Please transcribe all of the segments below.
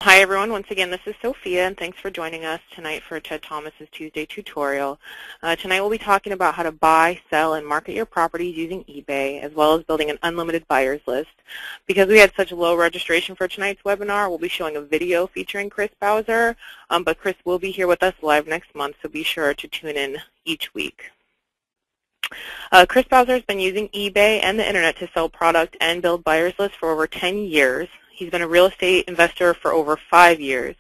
Hi everyone, once again this is Sophia and thanks for joining us tonight for Ted.Thomas's Tuesday tutorial. Tonight we'll be talking about how to buy, sell, and market your properties using eBay, as well as building an unlimited buyers list. Because we had such low registration for tonight's webinar, we'll be showing a video featuring Chris Bowser, but Chris will be here with us live next month, so be sure to tune in each week. Chris Bowser has been using eBay and the internet to sell product and build buyers lists for over 10 years. He's been a real estate investor for over 5 years.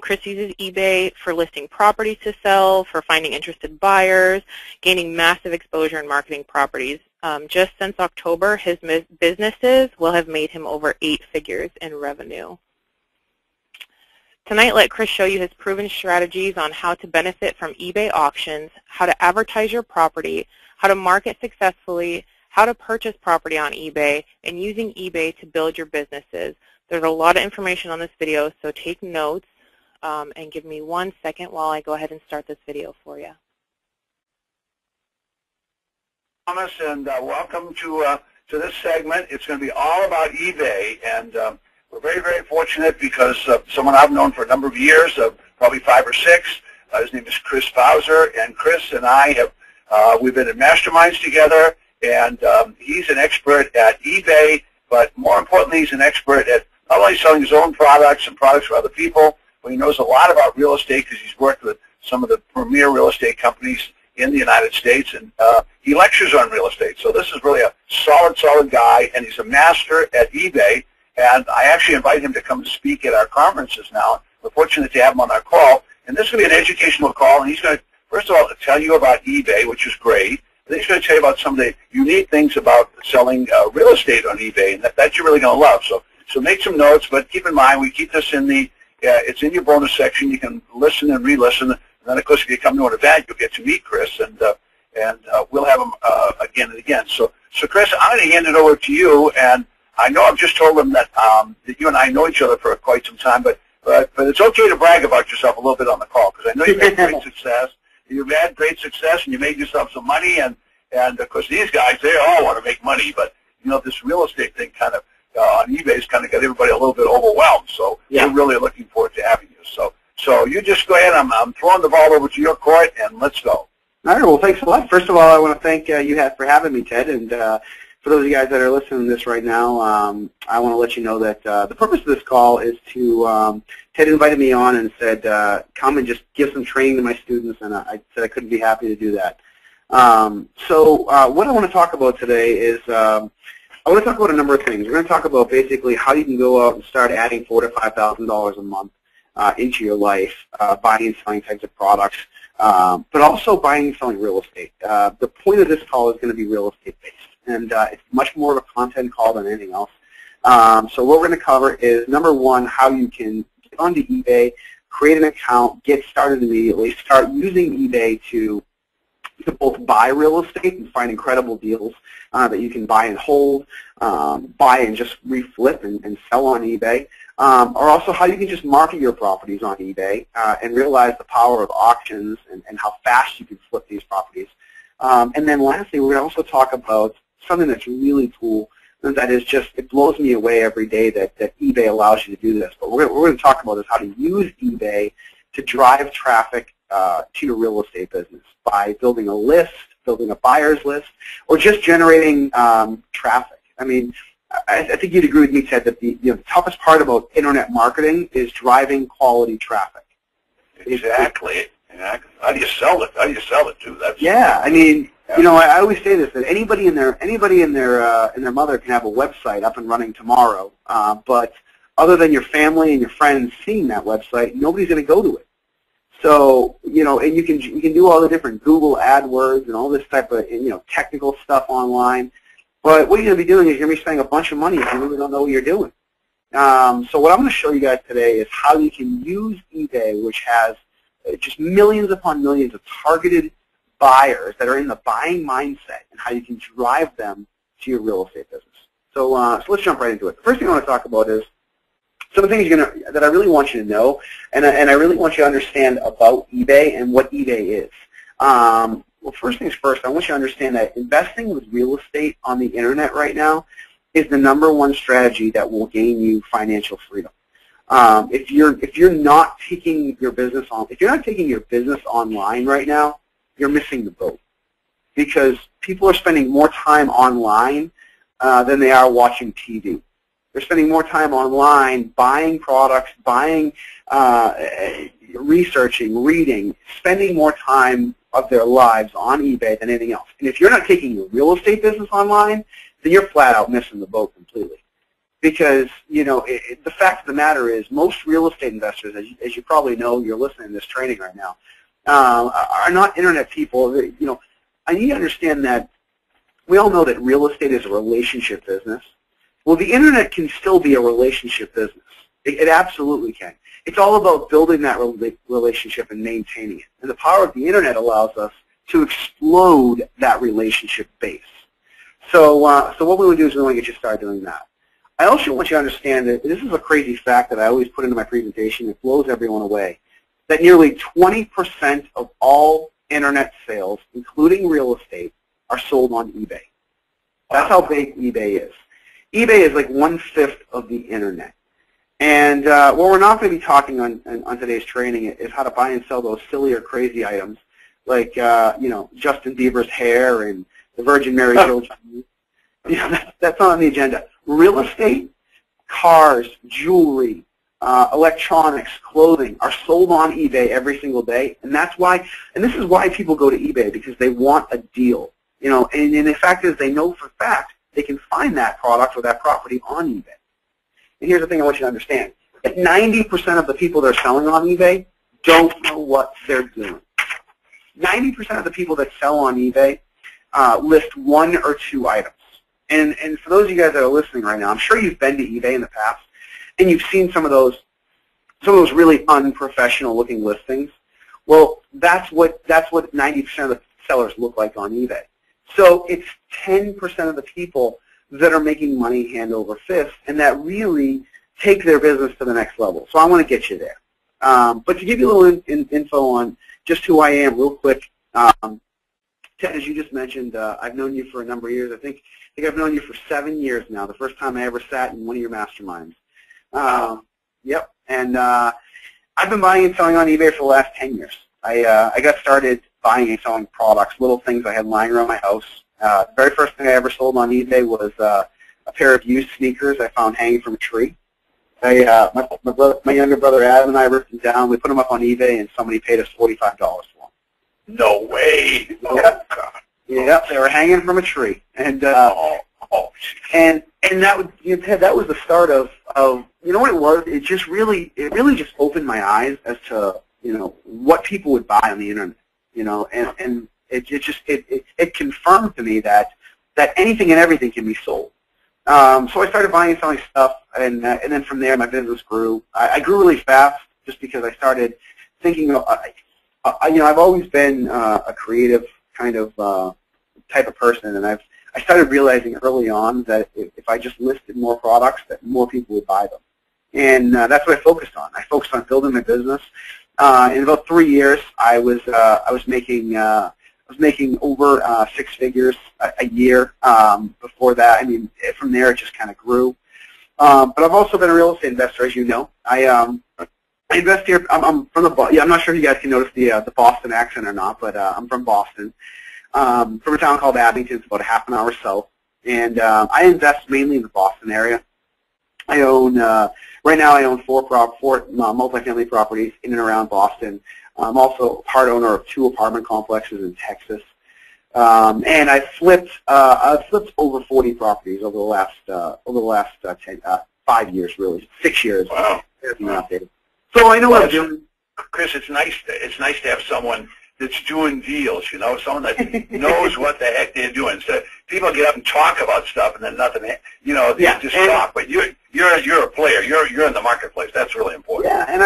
Chris uses eBay for listing properties to sell, for finding interested buyers, gaining massive exposure in marketing properties. Just since October, his businesses will have made him over 8 figures in revenue. Tonight, let Chris show you his proven strategies on how to benefit from eBay auctions, how to advertise your property, how to market successfully, how to purchase property on eBay, and using eBay to build your businesses. There's a lot of information on this video, so take notes and give me 1 second while I go ahead and start this video for you. Thomas, and welcome to this segment. It's going to be all about eBay, and we're very, very fortunate because someone I've known for a number of years, probably 5 or 6. His name is Chris Bowser, and Chris and I have we've been in masterminds together. And he's an expert at eBay, but more importantly, he's an expert at not only selling his own products and products for other people, but he knows a lot about real estate because he's worked with some of the premier real estate companies in the United States, and he lectures on real estate. So this is really a solid guy, and he's a master at eBay. And I actually invite him to come to speak at our conferences now. We're fortunate to have him on our call. And this is going to be an educational call, and he's going to, first of all, tell you about eBay, which is great. Then he's going to tell you about some of the unique things about selling real estate on eBay, and that you're really going to love. So make some notes, but keep in mind we keep this in the it's in your bonus section. You can listen and re-listen, and then of course if you come to an event, you'll get to meet Chris, and we'll have him again and again. So Chris, I'm going to hand it over to you, and I know I've just told him that that you and I know each other for quite some time, but it's okay to brag about yourself a little bit on the call because I know you've had great success. You've had great success, and you made yourself some money, and of course these guys, they all want to make money, but you know this real estate thing kind of on eBay's kind of got everybody a little bit overwhelmed. So yeah, we're really looking forward to having you. So you just go ahead. I'm throwing the ball over to your court, and let's go. All right. Well, thanks a lot. First of all, I want to thank you for having me, Ted, and for those of you guys that are listening to this right now, I want to let you know that the purpose of this call is to Ted invited me on and said, come and just give some training to my students, and I said I couldn't be happy to do that. So what I want to talk about today is I want to talk about a number of things. We're going to talk about basically how you can go out and start adding $4,000 to $5,000 a month into your life, buying and selling types of products, but also buying and selling real estate. The point of this call is going to be real estate based, and it's much more of a content call than anything else. So what we're going to cover is, number one, how you can get onto eBay, create an account, get started immediately, start using eBay to both buy real estate and find incredible deals that you can buy and hold, buy and just reflip and sell on eBay, or also how you can just market your properties on eBay and realize the power of auctions and how fast you can flip these properties. And then lastly, we're going to also talk about something that's really cool, and that is just, it blows me away every day that eBay allows you to do this. But what we're going to talk about is how to use eBay to drive traffic to your real estate business by building a list, building a buyer's list, or just generating traffic. I mean, I think you'd agree with me, Ted, that the toughest part about internet marketing is driving quality traffic. Exactly. How do you sell it? How do you sell it too? That's I mean, you know, I always say this, that anybody and their mother can have a website up and running tomorrow, but other than your family and your friends seeing that website, nobody's going to go to it. So, you know, and you can do all the different Google AdWords and all this type of, technical stuff online. But what you're going to be doing is you're going to be spending a bunch of money if you really don't know what you're doing. So what I'm going to show you guys today is how you can use eBay, which has just millions upon millions of targeted buyers that are in the buying mindset, and how you can drive them to your real estate business. So, let's jump right into it. The first thing I want to talk about is some of the things that I really want you to know, and I really want you to understand about eBay and what eBay is. Well, first things first, I want you to understand that investing with real estate on the internet right now is the #1 strategy that will gain you financial freedom. If you're not taking your business online right now, you're missing the boat, because people are spending more time online than they are watching TV. They're spending more time online buying products, researching, reading, spending more time of their lives on eBay than anything else. And if you're not taking your real estate business online, then you're flat out missing the boat completely. Because, the fact of the matter is, most real estate investors, as you probably know, you're listening to this training right now, are not internet people. I need to understand that we all know that real estate is a relationship business. Well, the internet can still be a relationship business. It absolutely can. It's all about building that relationship and maintaining it. And the power of the internet allows us to explode that relationship base. So what we want to do is we want to get you started doing that. I also want you to understand that this is a crazy fact that I always put into my presentation. It blows everyone away, that nearly 20% of all internet sales, including real estate, are sold on eBay. That's how big eBay is. eBay is like 1/5 of the internet. And what we're not going to be talking on today's training is how to buy and sell those silly or crazy items like Justin Bieber's hair and the Virgin Mary Children. That's not on the agenda. Real estate, cars, jewelry, electronics, clothing are sold on eBay every single day, and that's why. And this is why people go to eBay, because they want a deal. And the fact is, they know for a fact they can find that product or that property on eBay. And here's the thing I want you to understand: that 90% of the people that are selling on eBay don't know what they're doing. 90% of the people that sell on eBay list 1 or 2 items. And for those of you guys that are listening right now, I'm sure you've been to eBay in the past, and you've seen some of those really unprofessional looking listings. Well, that's what 90% of the sellers look like on eBay. So it's 10% of the people that are making money hand over fist, and that really take their business to the next level. So I want to get you there. But to give you a little info on just who I am real quick, Ted, as you just mentioned, I've known you for a number of years. I think I've known you for 7 years now, the first time I ever sat in one of your masterminds. Yep, and I've been buying and selling on eBay for the last 10 years. I got started buying and selling products, little things I had lying around my house. The very first thing I ever sold on eBay was a pair of used sneakers I found hanging from a tree. My younger brother Adam and I ripped them down. We put them up on eBay, and somebody paid us $45 for them. No way. Yep. Yep, they were hanging from a tree, and that was the start of what it was. It really just opened my eyes as to what people would buy on the internet, and it confirmed to me that anything and everything can be sold. So I started buying and selling stuff, and then from there my business grew. I grew really fast just because I started thinking. I've always been a creative kind of type of person, and I started realizing early on that if I just listed more products, that more people would buy them, and that's what I focused on. I focused on building my business. In about 3 years, I was making over 6 figures a year. Before that, from there it just kind of grew. But I've also been a real estate investor, as you know. I invest here. I'm from I'm not sure if you guys can notice the Boston accent or not, but I'm from Boston, from a town called Abington. It's about a half an hour south, and I invest mainly in the Boston area. I own right now. I own 4 multifamily properties in and around Boston. I'm also part owner of 2 apartment complexes in Texas, and I've flipped over 40 properties over the last 5 years, really 6 years. Wow. So I know what I'm doing. Chris, it's nice to have someone that's doing deals, someone that knows what the heck they're doing. So people get up and talk about stuff, and then nothing, they just talk. But you're a player. You're in the marketplace. That's really important. Yeah, and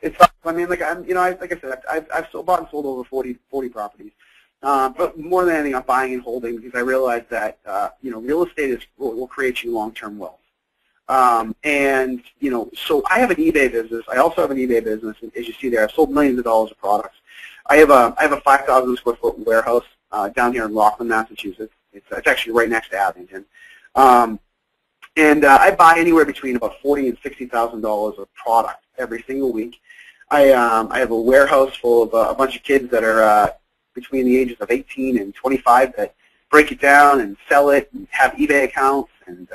it's like I said, I've bought and sold over 40 properties. But more than anything, I'm buying and holding because I realize that real estate will create you long-term wealth. So I have an eBay business. I also have an eBay business, and as you see there, I've sold millions of dollars of products. I have a 5,000 square foot warehouse down here in Rockland, Massachusetts. It's actually right next to Abington. And I buy anywhere between about $40,000 and $60,000 of product every single week. I have a warehouse full of a bunch of kids that are between the ages of 18 and 25 that break it down and sell it and have eBay accounts. And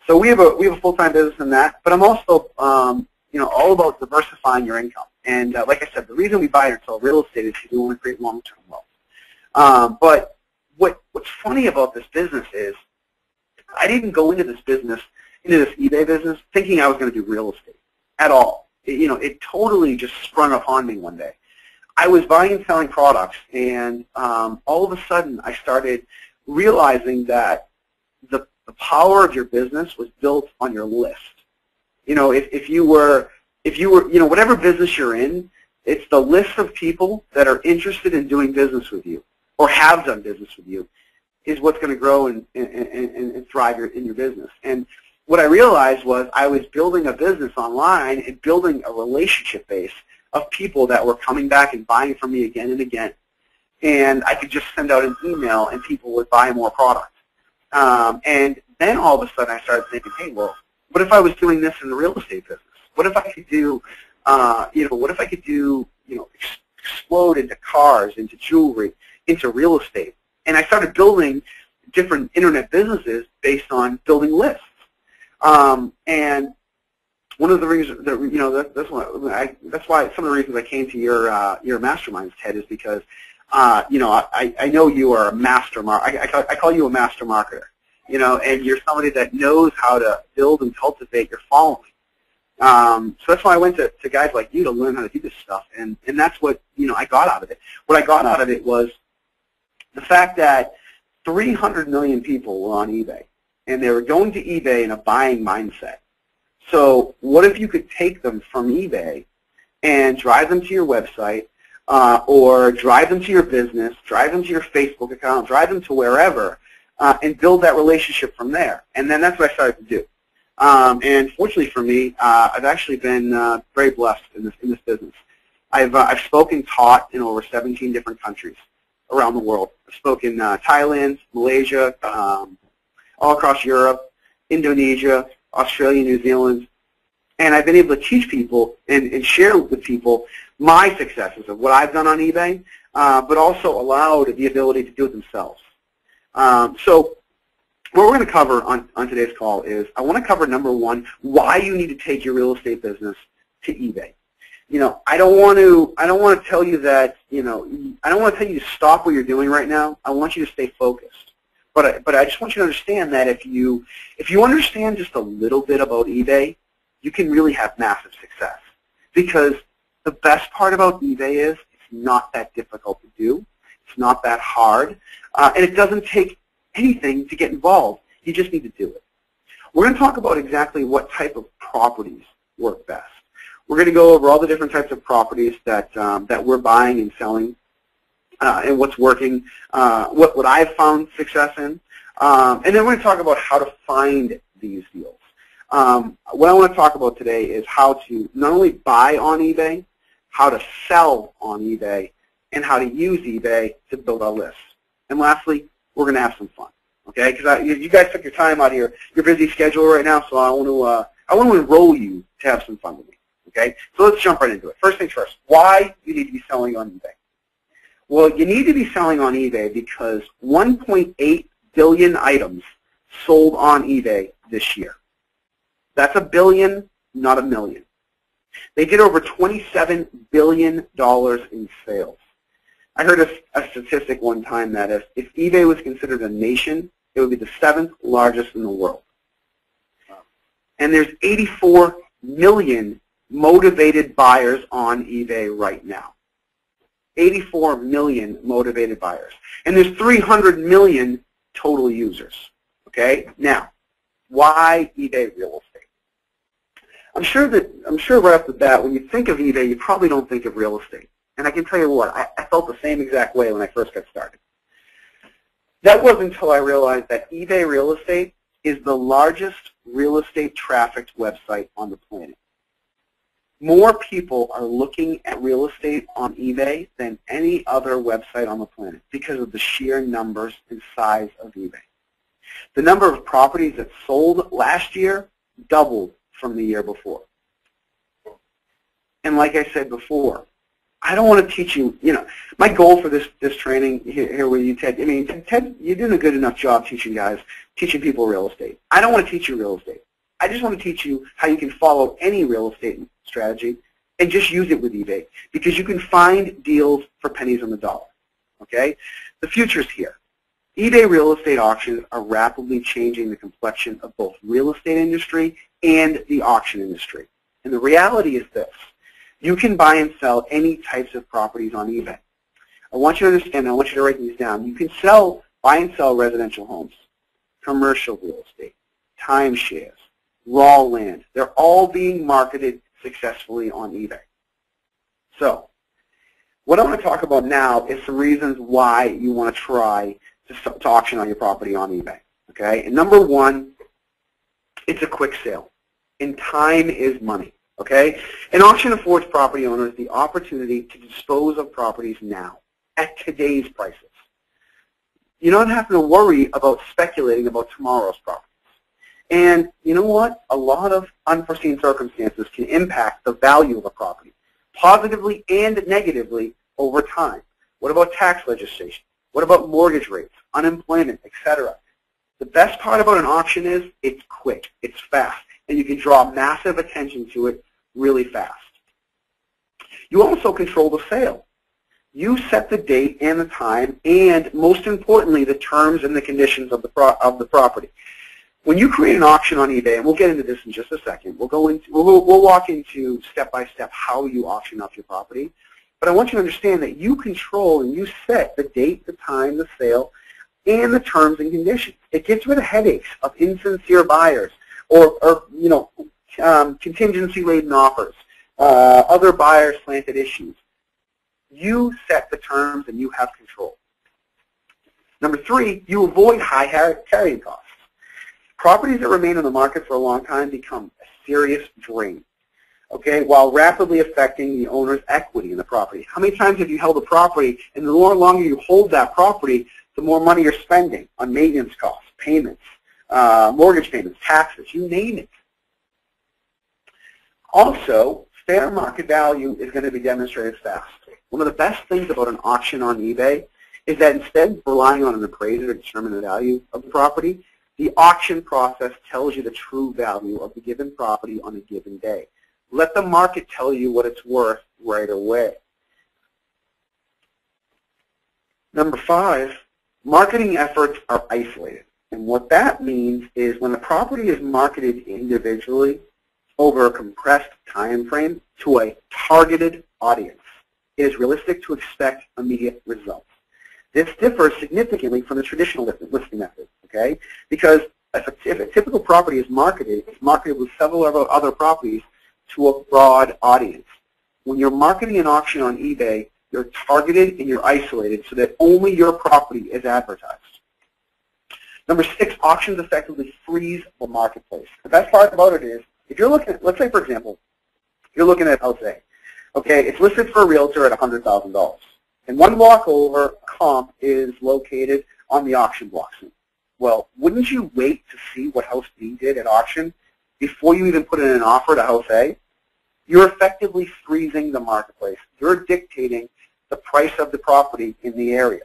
so we have a full-time business in that. But I'm also all about diversifying your income. And like I said, the reason we buy and sell real estate is because we want to create long-term wealth. But what's funny about this business is I didn't go into this eBay business, thinking I was going to do real estate at all. It totally just sprung upon me one day. I was buying and selling products, and all of a sudden I started realizing that the power of your business was built on your list. If you were, whatever business you're in, it's the list of people that are interested in doing business with you or have done business with you is what's going to grow and thrive in your business. And what I realized was I was building a business online and building a relationship base of people that were coming back and buying from me again and again. And I could just send out an email and people would buy more product. And then all of a sudden I started thinking, hey, well, what if I was doing this in the real estate business? What if I could do, explode into cars, into jewelry, into real estate? And I started building different internet businesses based on building lists. And one of the reasons that that's why some of the reasons I came to your masterminds, Ted, is because I know you are a master I call you a master marketer. And you're somebody that knows how to build and cultivate your following. So that's why I went to guys like you to learn how to do this stuff, and that's what I got out of it. What I got out of it was the fact that 300 million people were on eBay, and they were going to eBay in a buying mindset. So what if you could take them from eBay and drive them to your website, or drive them to your business, drive them to your Facebook account, drive them to wherever, and build that relationship from there? And then that's what I started to do. And fortunately for me, I've actually been very blessed in this business. I've spoken, taught in over 17 different countries around the world. I've spoken Thailand, Malaysia, all across Europe, Indonesia, Australia, New Zealand, and I've been able to teach people and share with people my successes of what I've done on eBay, but also allowed the ability to do it themselves. So what we're going to cover on today's call is I want to cover, number one, why you need to take your real estate business to eBay. I don't want to tell you that, I don't want to tell you to stop what you're doing right now. I want you to stay focused. But I just want you to understand that if you understand just a little bit about eBay, you can really have massive success. Because the best part about eBay is it's not that difficult to do. It's not that hard. And it doesn't take anything to get involved. You just need to do it. We're going to talk about exactly what type of properties work best. We're going to go over all the different types of properties that we're buying and selling, and what's working, what I've found success in, and then we're going to talk about how to find these deals. What I want to talk about today is how to not only buy on eBay, how to sell on eBay, and how to use eBay to build our lists. And lastly, we're going to have some fun, okay? Because you guys took your time out of your busy schedule right now, so I want to enroll you to have some fun with me, okay? So let's jump right into it. First things first, why you need to be selling on eBay? Well, you need to be selling on eBay because 1.8 billion items sold on eBay this year. That's a billion, not a million. They did over $27 billion in sales. I heard a statistic one time that if eBay was considered a nation, it would be the 7th largest in the world. And there's 84 million motivated buyers on eBay right now. 84 million motivated buyers. And there's 300 million total users. Okay? Now, why eBay real estate? I'm sure right off the bat, when you think of eBay, you probably don't think of real estate. And I can tell you what, I felt the same exact way when I first got started. That wasn't until I realized that eBay Real Estate is the largest real estate trafficked website on the planet. More people are looking at real estate on eBay than any other website on the planet because of the sheer numbers and size of eBay. The number of properties that sold last year doubled from the year before. And like I said before, I don't want to teach you, my goal for this training here with you, Ted, Ted, you're doing a good enough job teaching people real estate. I don't want to teach you real estate. I just want to teach you how you can follow any real estate strategy and just use it with eBay, because you can find deals for pennies on the dollar, okay? The future's here. eBay real estate auctions are rapidly changing the complexion of both real estate industry and the auction industry. And the reality is this. You can buy and sell any types of properties on eBay. I want you to understand, I want you to write these down. You can buy and sell residential homes, commercial real estate, timeshares, raw land. They're all being marketed successfully on eBay. So, what I want to talk about now is some reasons why you want to try to auction on your property on eBay. Okay? And number one, it's a quick sale. And time is money. Okay? An auction affords property owners the opportunity to dispose of properties now at today's prices. You're not having to worry about speculating about tomorrow's properties. And you know what? A lot of unforeseen circumstances can impact the value of a property, positively and negatively over time. What about tax legislation? What about mortgage rates, unemployment, etc.? The best part about an auction is it's quick, it's fast, and you can draw massive attention to it really fast. You also control the sale. You set the date and the time, and most importantly, the terms and the conditions of the property. When you create an auction on eBay, and we'll get into this in just a second, we'll walk into step by step how you auction off your property. But I want you to understand that you control and you set the date, the time, the sale, and the terms and conditions. It gets rid of headaches of insincere buyers or contingency-laden offers, other buyer-slanted issues. You set the terms and you have control. Number three, you avoid high carrying costs. Properties that remain on the market for a long time become a serious drain, okay, while rapidly affecting the owner's equity in the property. How many times have you held a property, and the more longer you hold that property, the more money you're spending on maintenance costs, payments, mortgage payments, taxes, you name it. Also, fair market value is going to be demonstrated fast. One of the best things about an auction on eBay is that instead of relying on an appraiser to determine the value of the property, the auction process tells you the true value of the given property on a given day. Let the market tell you what it's worth right away. Number five, marketing efforts are isolated. And what that means is when a property is marketed individually over a compressed time frame to a targeted audience, it is realistic to expect immediate results. This differs significantly from the traditional listing method, okay? Because if a typical property is marketed, it's marketed with several other properties to a broad audience. When you're marketing an auction on eBay, you're targeted and you're isolated so that only your property is advertised. Number six, auctions effectively freeze the marketplace. The best part about it is, if you're looking at, let's say for example, you're looking at house A. Okay, it's listed for a realtor at $100,000. And one block over, comp is located on the auction block. Well, wouldn't you wait to see what house B did at auction before you even put in an offer to house A? You're effectively freezing the marketplace. You're dictating the price of the property in the area.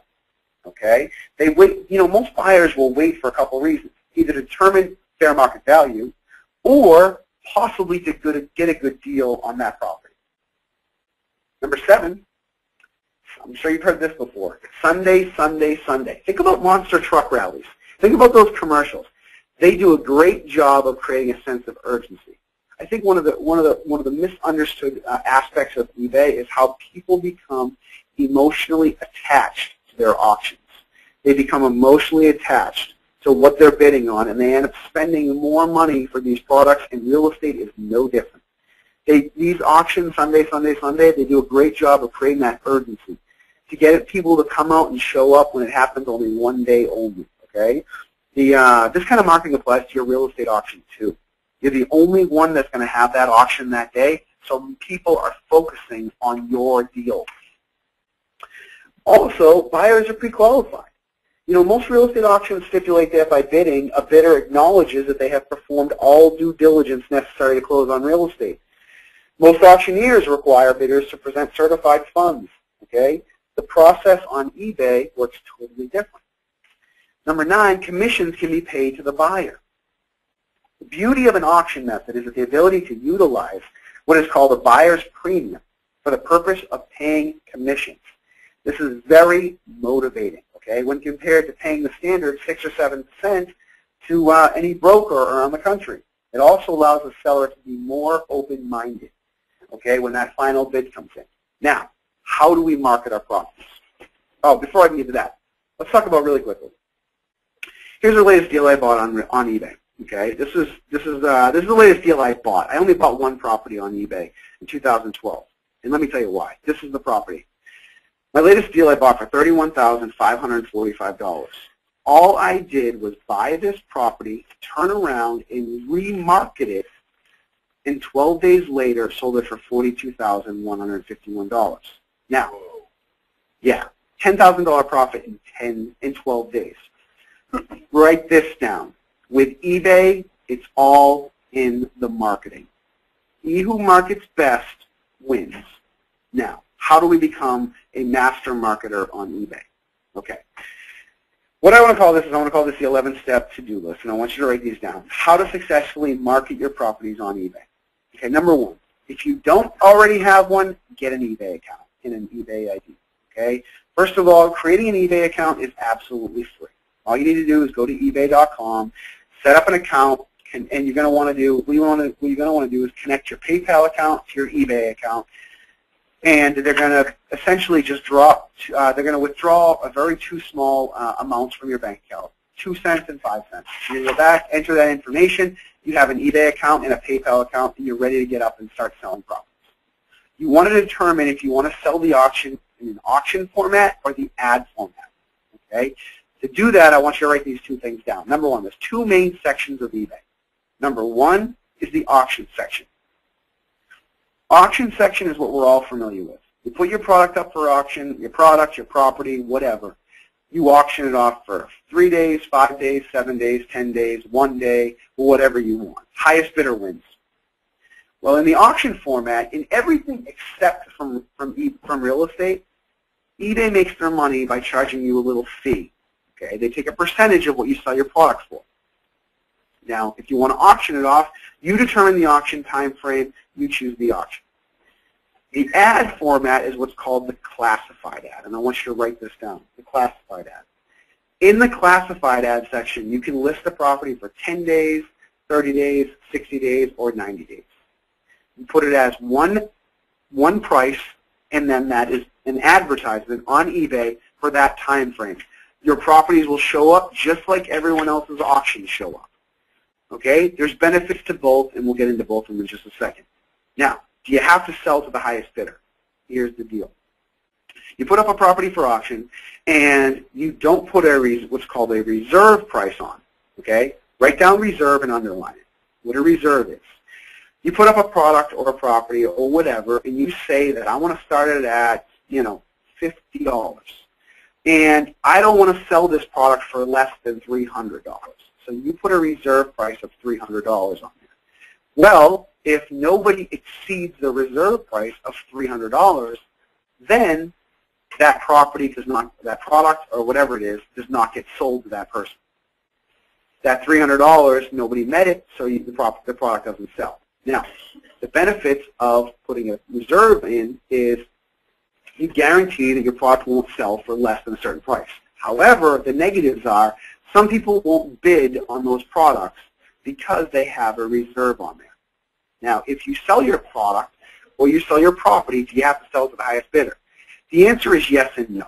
Okay? They wait, most buyers will wait for a couple reasons. Either to determine fair market value or possibly to get a good deal on that property. Number seven, I'm sure you've heard this before. Sunday, Sunday, Sunday. Think about monster truck rallies. Think about those commercials. They do a great job of creating a sense of urgency. I think one of the misunderstood aspects of eBay is how people become emotionally attached to their auctions. They become emotionally attached to what they're bidding on, and they end up spending more money for these products, and real estate is no different. These auctions, Sunday, Sunday, Sunday, they do a great job of creating that urgency to get people to come out and show up when it happens only one day only, okay? This kind of marketing applies to your real estate auction too. You're the only one that's going to have that auction that day, so people are focusing on your deal. Also, buyers are pre-qualified. Most real estate auctions stipulate that by bidding, a bidder acknowledges that they have performed all due diligence necessary to close on real estate. Most auctioneers require bidders to present certified funds, okay? The process on eBay works totally different. Number 9, commissions can be paid to the buyer. The beauty of an auction method is the ability to utilize what is called a buyer's premium for the purpose of paying commissions. This is very motivating, okay, when compared to paying the standard 6 or 7% to any broker around the country. It also allows the seller to be more open-minded, okay, when that final bid comes in. Now, how do we market our properties? Oh, before I get to that, let's talk about really quickly. Here's the latest deal I bought on eBay. Okay, this is the latest deal I bought. I only bought one property on eBay in 2012, and let me tell you why. This is the property. My latest deal I bought for $31,545. All I did was buy this property, turn around, and remarket it, and 12 days later sold it for $42,151. Now, yeah, $10,000 profit in 12 days. Write this down. With eBay, it's all in the marketing. He who markets best wins. Now, how do we become a master marketer on eBay? Okay. What I want to call this is I want to call this the 11-step to-do list, and I want you to write these down. How to successfully market your properties on eBay. Okay, number 1, if you don't already have one, get an eBay account and an eBay ID. Okay. First of all, creating an eBay account is absolutely free. All you need to do is go to ebay.com, set up an account, and you're going to want to do what you're going to want to do is connect your PayPal account to your eBay account, and they're going to essentially just they're going to withdraw a very two small amounts from your bank account, 2 cents and 5 cents. You go back, enter that information. You have an eBay account and a PayPal account, and you're ready to get up and start selling properties. You want to determine if you want to sell the auction in an auction format or the ad format. Okay. To do that, I want you to write these 2 things down. Number 1, there's 2 main sections of eBay. Number 1 is the auction section. Auction section is what we're all familiar with. You put your product up for auction, your product, your property, whatever. You auction it off for 3 days, 5 days, 7 days, 10 days, 1 day, or whatever you want. Highest bidder wins. Well, in the auction format, in everything except from real estate, eBay makes their money by charging you a little fee. Okay, they take a percentage of what you sell your product for. Now, if you want to auction it off, you determine the auction time frame, you choose the auction. The ad format is what's called the classified ad, and I want you to write this down, the classified ad. In the classified ad section, you can list the property for 10 days, 30 days, 60 days, or 90 days. You put it as one price, and then that is an advertisement on eBay for that time frame. Your properties will show up just like everyone else's auctions show up. Okay? There's benefits to both, and we'll get into both of them in just a second. Now, do you have to sell to the highest bidder? Here's the deal. You put up a property for auction, and you don't put what's called a reserve price on. Okay? Write down reserve and underline it. What a reserve is. You put up a product or a property or whatever, and you say that I want to start it at, $50. And I don't want to sell this product for less than $300. So you put a reserve price of $300 on there. Well, if nobody exceeds the reserve price of $300, then that property that product or whatever it is, does not get sold to that person. That $300, nobody met it, so the product doesn't sell. Now, the benefits of putting a reserve in is you guarantee that your product won't sell for less than a certain price. However, the negatives are some people won't bid on those products because they have a reserve on there. Now, if you sell your product or you sell your property, do you have to sell to the highest bidder? The answer is yes and no.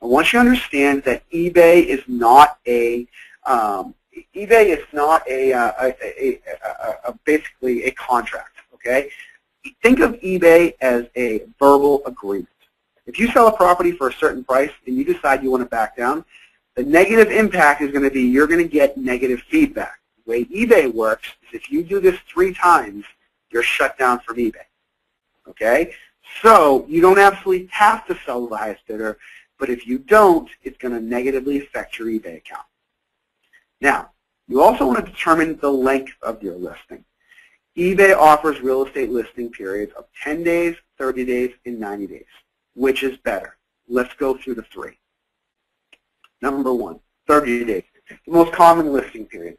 I want you to understand that eBay is not basically a contract. Okay? Think of eBay as a verbal agreement. If you sell a property for a certain price and you decide you want to back down, the negative impact is going to be you're going to get negative feedback. The way eBay works is if you do this 3 times, you're shut down from eBay. Okay? So you don't absolutely have to sell to the highest bidder. But if you don't, it's going to negatively affect your eBay account. Now, you also want to determine the length of your listing. eBay offers real estate listing periods of 10 days, 30 days, and 90 days. Which is better? Let's go through the three. Number one, 30 days, the most common listing period.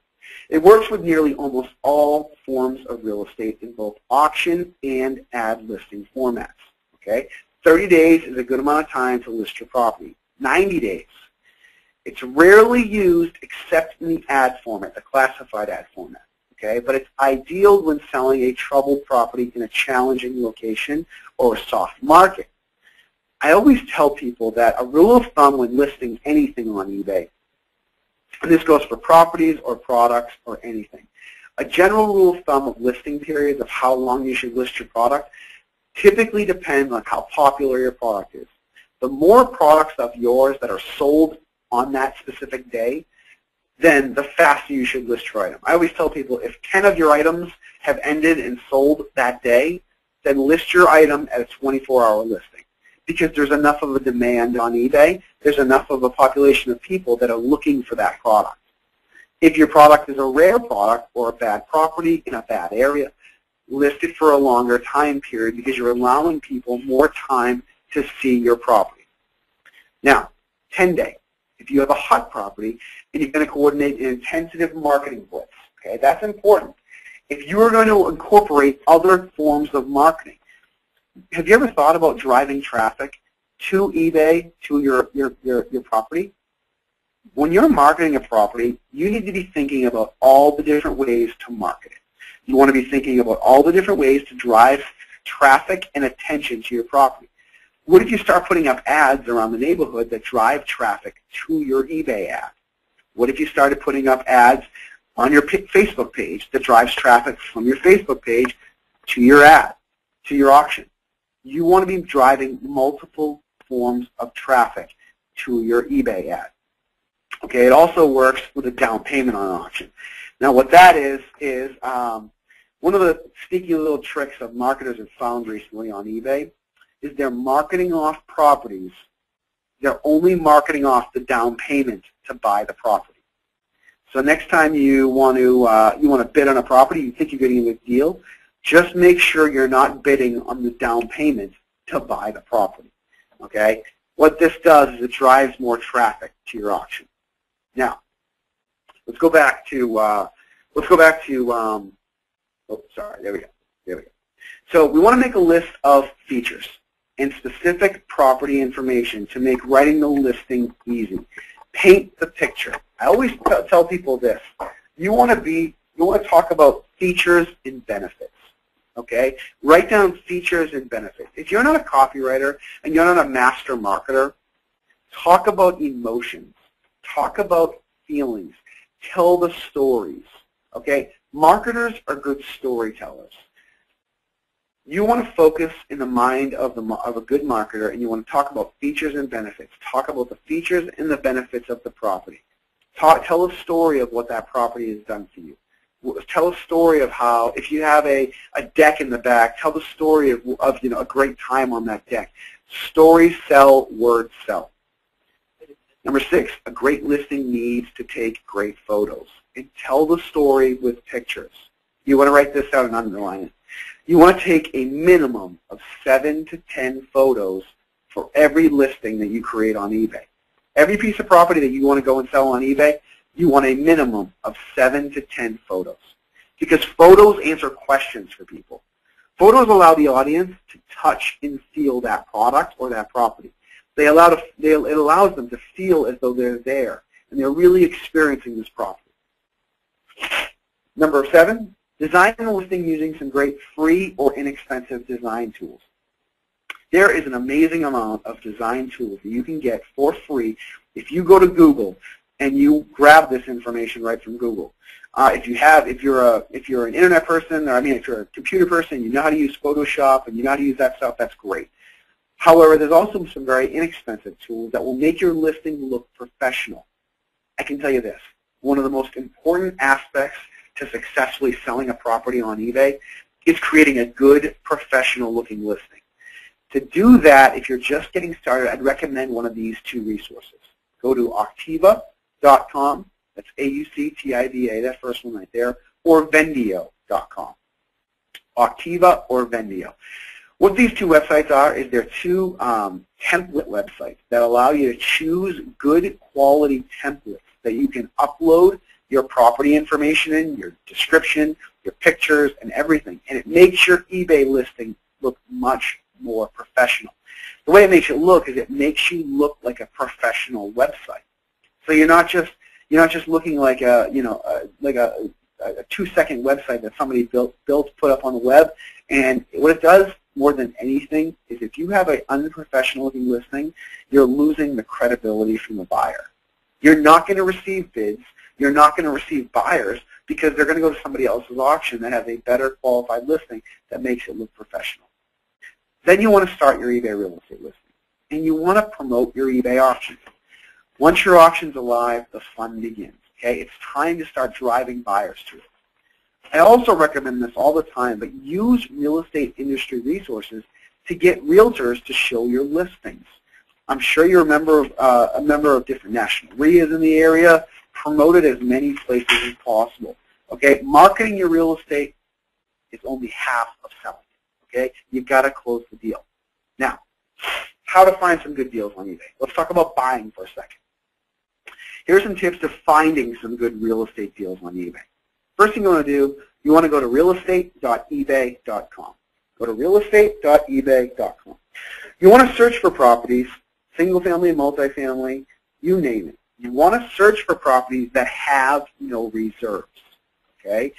It works with nearly almost all forms of real estate in both auction and ad listing formats. Okay, 30 days is a good amount of time to list your property. 90 days. It's rarely used except in the ad format, the classified ad format. Okay, but it's ideal when selling a troubled property in a challenging location or a soft market. I always tell people that a rule of thumb when listing anything on eBay, and this goes for properties or products or anything, a general rule of thumb of listing periods of how long you should list your product typically depends on how popular your product is. The more products of yours that are sold on that specific day, then the faster you should list your item. I always tell people if 10 of your items have ended and sold that day, then list your item at a 24-hour listing. Because there's enough of a demand on eBay, there's enough of a population of people that are looking for that product. If your product is a rare product or a bad property in a bad area, list it for a longer time period because you're allowing people more time to see your property. Now, 10-day. If you have a hot property and you're going to coordinate an intensive marketing blitz, okay, that's important. If you are going to incorporate other forms of marketing, have you ever thought about driving traffic to eBay, to your property? When you're marketing a property, you need to be thinking about all the different ways to market it. You want to be thinking about all the different ways to drive traffic and attention to your property. What if you start putting up ads around the neighborhood that drive traffic to your eBay ad? What if you started putting up ads on your Facebook page that drives traffic from your Facebook page to your ad, to your auction? You want to be driving multiple forms of traffic to your eBay ad. Okay, it also works with a down payment on an auction. Now what that is one of the sneaky little tricks of marketers have found recently on eBay is they're marketing off properties. They're only marketing off the down payment to buy the property. So next time you want to bid on a property, you think you're getting a good deal, just make sure you're not bidding on the down payment to buy the property. Okay? What this does is it drives more traffic to your auction. Now, let's go back to oh, sorry, there we go. So we want to make a list of features and specific property information to make writing the listing easy. Paint the picture. I always tell people this. You want to talk about features and benefits. Okay? Write down features and benefits. If you're not a copywriter and you're not a master marketer, talk about emotions. Talk about feelings. Tell the stories. Okay? Marketers are good storytellers. You want to focus in the mind of a good marketer, and you want to talk about features and benefits. Talk about the features and the benefits of the property. Tell a story of what that property has done for you. Tell a story of how, if you have a deck in the back, tell the story of a great time on that deck. Stories sell, words sell. Number 6, a great listing needs to take great photos. And tell the story with pictures. You want to write this out and underline it. You want to take a minimum of 7 to 10 photos for every listing that you create on eBay. Every piece of property that you want to go and sell on eBay, you want a minimum of 7 to 10 photos. Because photos answer questions for people. Photos allow the audience to touch and feel that product or that property. It allows them to feel as though they're there and they're really experiencing this property. Number 7, design the listing using some great free or inexpensive design tools. There is an amazing amount of design tools that you can get for free if you go to Google and you grab this information right from Google. If you're an internet person, or if you're a computer person, you know how to use Photoshop and you know how to use that stuff, that's great. However, there's also some very inexpensive tools that will make your listing look professional. I can tell you this, one of the most important aspects to successfully selling a property on eBay is creating a good, professional-looking listing. To do that, if you're just getting started, I'd recommend one of these two resources. Go to Auctiva.com, that's A-U-C-T-I-V-A, that first one right there, or Vendio.com. Auctiva or Vendio. What these two websites are is they're two template websites that allow you to choose good quality templates that you can upload your property information in, your description, your pictures, and everything. And it makes your eBay listing look much more professional. The way it makes it look is it makes you look like a professional website. So you're not just looking like a a 2-second website that somebody built, put up on the web. And what it does more than anything is if you have an unprofessional looking listing, you're losing the credibility from the buyer. You're not going to receive bids. You're not going to receive buyers because they're going to go to somebody else's auction that has a better qualified listing that makes it look professional. Then you want to start your eBay real estate listing, and you want to promote your eBay auctions. Once your auction's alive, the fun begins. Okay, it's time to start driving buyers to it. I also recommend this all the time, but use real estate industry resources to get realtors to show your listings. I'm sure you're a member of different national REIAs in the area. Promote it as many places as possible. Okay, marketing your real estate is only half of selling. Okay, you've got to close the deal. Now, how to find some good deals on eBay. Let's talk about buying for a second. Here's some tips to finding some good real estate deals on eBay. First thing you want to do, you want to go to realestate.ebay.com. Go to realestate.ebay.com. You want to search for properties, single family, multifamily, you name it. You want to search for properties that have no reserves. Okay?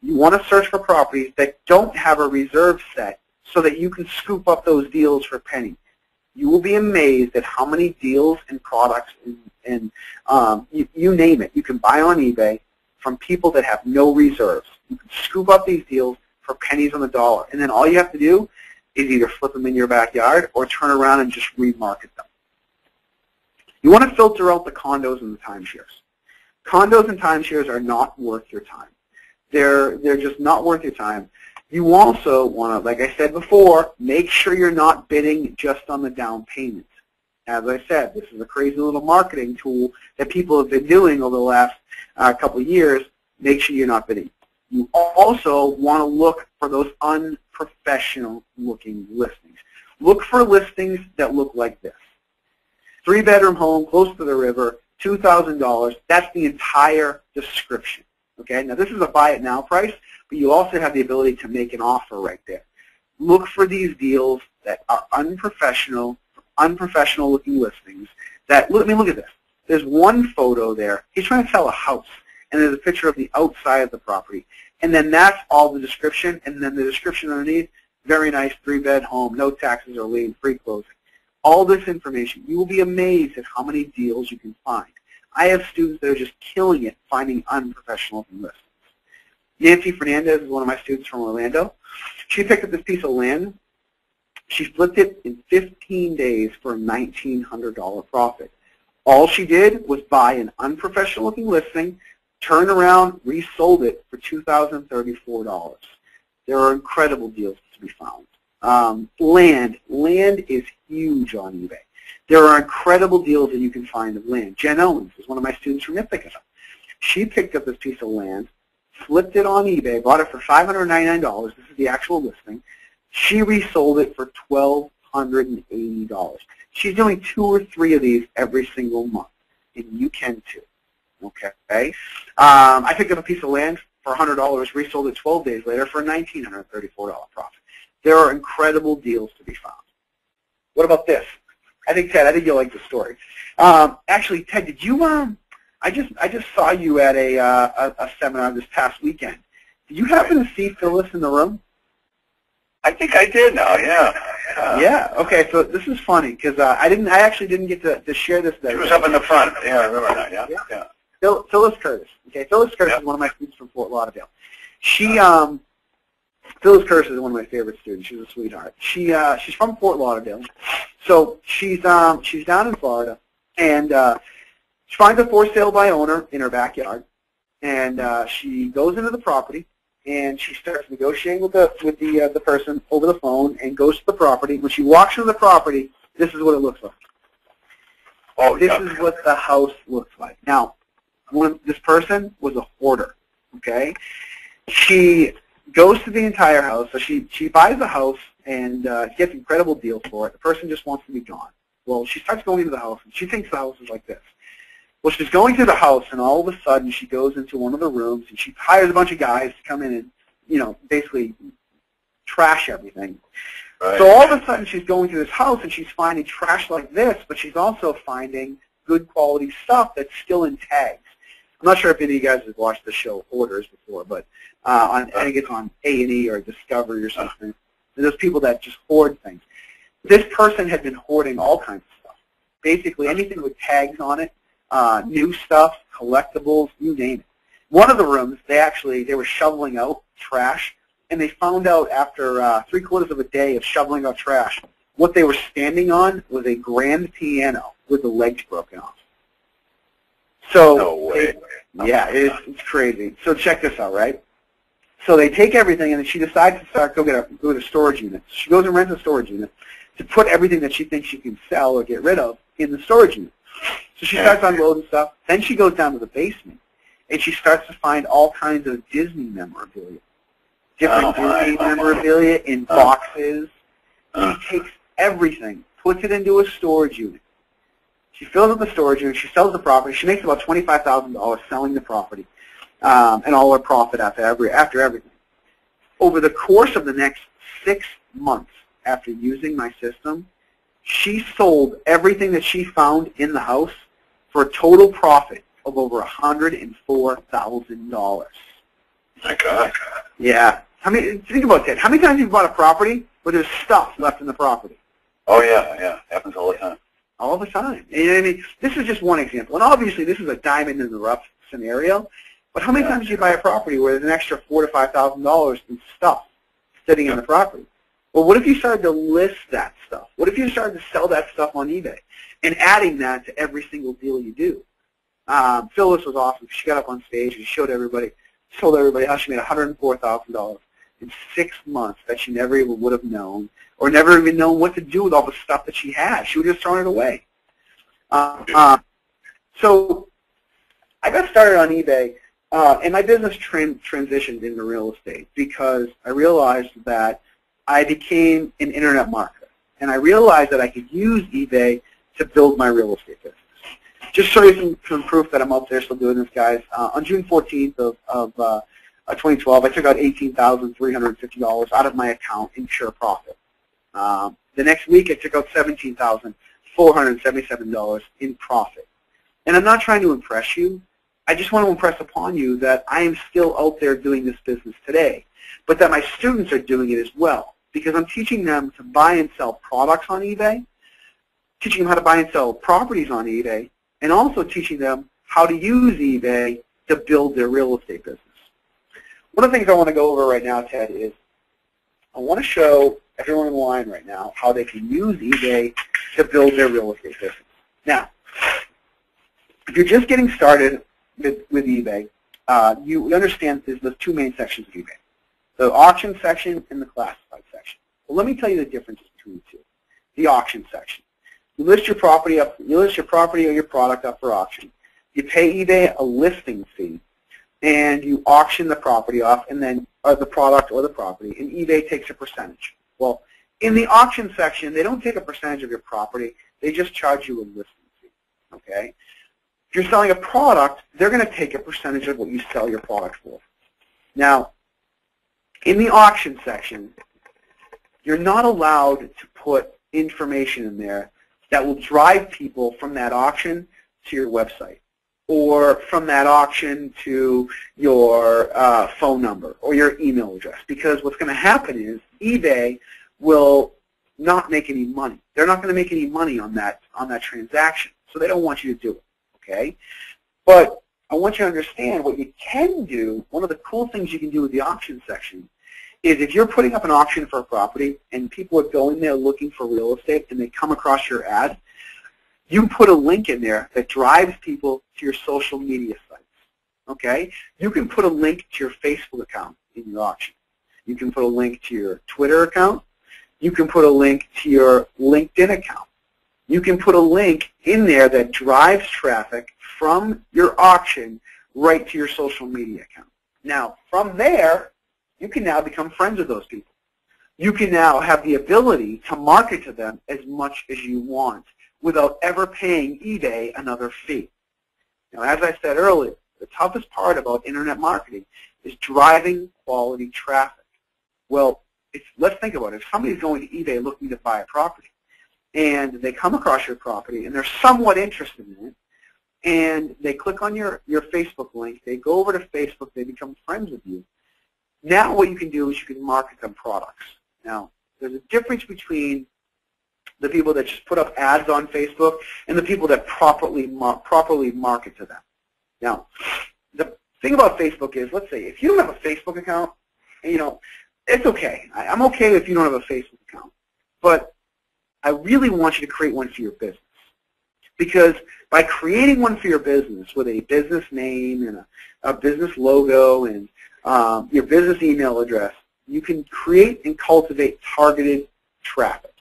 You want to search for properties that don't have a reserve set so that you can scoop up those deals for pennies. You will be amazed at how many deals and products and you name it, you can buy on eBay from people that have no reserves. You can scoop up these deals for pennies on the dollar. And then all you have to do is either flip them in your backyard or turn around and just remarket them. You want to filter out the condos and the timeshares. Condos and timeshares are not worth your time. They're just not worth your time. You also want to, like I said before, make sure you're not bidding just on the down payment. As I said, this is a crazy little marketing tool that people have been doing over the last couple of years. Make sure you're not bidding. You also want to look for those unprofessional looking listings. Look for listings that look like this. 3-bedroom home, close to the river, $2,000. That's the entire description. Okay, now this is a buy it now price, but you also have the ability to make an offer right there. Look for these deals that are unprofessional looking listings. That look at this. There's one photo there. He's trying to sell a house, and there's a picture of the outside of the property. And then that's all the description, and then the description underneath, very nice 3-bed home, no taxes or lien, free closing. All this information, you will be amazed at how many deals you can find. I have students that are just killing it finding unprofessional looking listings. Nancy Fernandez is one of my students from Orlando. She picked up this piece of land. She flipped it in 15 days for a $1,900 profit. All she did was buy an unprofessional looking listing, turn around, resold it for $2,034. There are incredible deals to be found. Land is huge on eBay. There are incredible deals that you can find of land. Jen Owens is one of my students from Ithaca. She picked up this piece of land, flipped it on eBay, bought it for $599. This is the actual listing. She resold it for $1,280. She's doing 2 or 3 of these every single month, and you can too. Okay. I picked up a piece of land for $100, resold it 12 days later for a $1,934 profit. There are incredible deals to be found. What about this? Ted, I think you'll like the story. Actually, Ted, did you? I just saw you at a seminar this past weekend. Did you happen to see Phyllis in the room? I think I did now, yeah. Yeah. Okay. So this is funny because I actually didn't get to share this. She was up in the front. Yeah, I remember that. Yeah. Phyllis Curtis. Okay. Phyllis Curtis is one of my students from Fort Lauderdale. Phyllis Curtis is one of my favorite students. She's a sweetheart. She's from Fort Lauderdale, so she's down in Florida, and she finds a for sale by owner in her backyard, and she goes into the property, and she starts negotiating with the person over the phone and goes to the property. When she walks into the property, this is what it looks like. Oh, this is what the house looks like. Now, this person was a hoarder, okay? She goes to the entire house. So she buys the house and gets incredible deals for it. The person just wants to be gone. Well, she starts going into the house, and she thinks the house is like this. Well, she's going through the house, and all of a sudden she goes into one of the rooms, and she hires a bunch of guys to come in and, you know, basically trash everything. Right. So all of a sudden she's going through this house, and she's finding trash like this, but she's also finding good quality stuff that's still in tags. I'm not sure if any of you guys have watched the show Hoarders before, but I think it's on A&E or Discovery or something. There's people that just hoard things. This person had been hoarding all kinds of stuff. Basically anything with tags on it, new stuff, collectibles, you name it. One of the rooms, they were shoveling out trash, and they found out after 3/4 of a day of shoveling out trash, what they were standing on was a grand piano with the legs broken off. So, no way. Yeah, it's crazy. So check this out, right? So they take everything, and then she decides to go get a storage unit. So she goes and rents a storage unit to put everything that she thinks she can sell or get rid of in the storage unit. So she starts unloading stuff. Then she goes down to the basement, and she starts to find all kinds of Disney memorabilia. Different Disney memorabilia in boxes. She takes everything, puts it into a storage unit. She fills up the storage unit. She sells the property. She makes about $25,000 selling the property, and all her profit after everything. Over the course of the next 6 months after using my system, she sold everything that she found in the house for a total profit of over $104,000. My God. Yeah. Think about that. How many times have you bought a property where there's stuff left in the property? Oh, yeah. Happens all the time. All the time. And I mean, this is just one example. And obviously, this is a diamond in the rough scenario. But how many times do you buy a property where there's an extra $4,000 to $5,000 in stuff sitting in the property? Well, what if you started to list that stuff? What if you started to sell that stuff on eBay and adding that to every single deal you do? Phyllis was awesome. She got up on stage and told everybody how she made $104,000 in 6 months that she never even would have known, or never even known what to do with all the stuff that she had. She would have just thrown it away. So I got started on eBay, and my business transitioned into real estate because I realized that I became an internet marketer, and I realized that I could use eBay to build my real estate business. Just show you some proof that I'm out there still doing this, guys. On June 14th of 2012, I took out $18,350 out of my account in pure profit. The next week, I took out $17,477 in profit. And I'm not trying to impress you. I just want to impress upon you that I am still out there doing this business today, but that my students are doing it as well, because I'm teaching them to buy and sell products on eBay, teaching them how to buy and sell properties on eBay, and also teaching them how to use eBay to build their real estate business. One of the things I want to go over right now, Ted, is I want to show everyone in the line right now how they can use eBay to build their real estate business. Now, if you're just getting started with eBay, you understand there's 2 main sections of eBay, the auction section and the classified section. Well, let me tell you the differences between the two. The auction section. You list your property or your product up for auction. You pay eBay a listing fee, and you auction the property off, and then the product or the property, and eBay takes a percentage. Well, in the auction section, they don't take a percentage of your property. They just charge you a listing fee. Okay? If you're selling a product, they're going to take a percentage of what you sell your product for. Now, in the auction section, you're not allowed to put information in there that will drive people from that auction to your website, or from that auction to your phone number or your email address, because what's going to happen is eBay will not make any money. They're not going to make any money on that transaction, so they don't want you to do it. Okay? But I want you to understand what you can do. One of the cool things you can do with the auction section is if you're putting up an auction for a property and people are going there looking for real estate and they come across your ad, you put a link in there that drives people to your social media sites. Okay? You can put a link to your Facebook account. in your auction. You can put a link to your Twitter account. You can put a link to your LinkedIn account. You can put a link in there that drives traffic from your auction right to your social media account. Now, from there, you can now become friends with those people. You can now have the ability to market to them as much as you want without ever paying eBay another fee. Now, as I said earlier, the toughest part about internet marketing is driving quality traffic. Well, let's think about it. If somebody's going to eBay looking to buy a property, and they come across your property, and they're somewhat interested in it, and they click on your Facebook link, they go over to Facebook, they become friends with you. Now what you can do is you can market them products. Now, there's a difference between the people that just put up ads on Facebook and the people that properly market to them. Now, the thing about Facebook is, let's say, if you don't have a Facebook account, it's okay. I'm okay if you don't have a Facebook account. But I really want you to create one for your business. Because by creating one for your business with a business name and a business logo and your business email address, you can create and cultivate targeted traffic.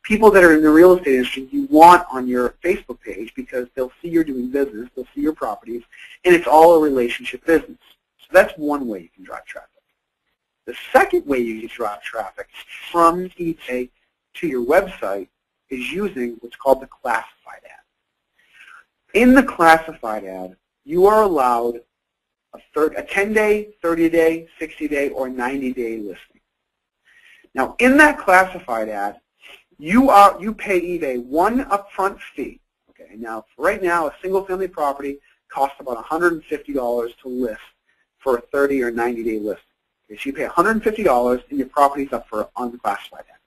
People that are in the real estate industry you want on your Facebook page because they'll see you're doing business, they'll see your properties, and it's all a relationship business. So that's one way you can drive traffic. The second way you can drive traffic from eBay to your website is using what's called the classified ad. In the classified ad, you are allowed a 10-day, 30-day, 60-day, or 90-day listing. Now, in that classified ad, you pay eBay one upfront fee. Okay. Now, right now, a single-family property costs about $150 to list for a 30 or 90-day listing. Okay, so you pay $150 and your property's up for on the classified ad.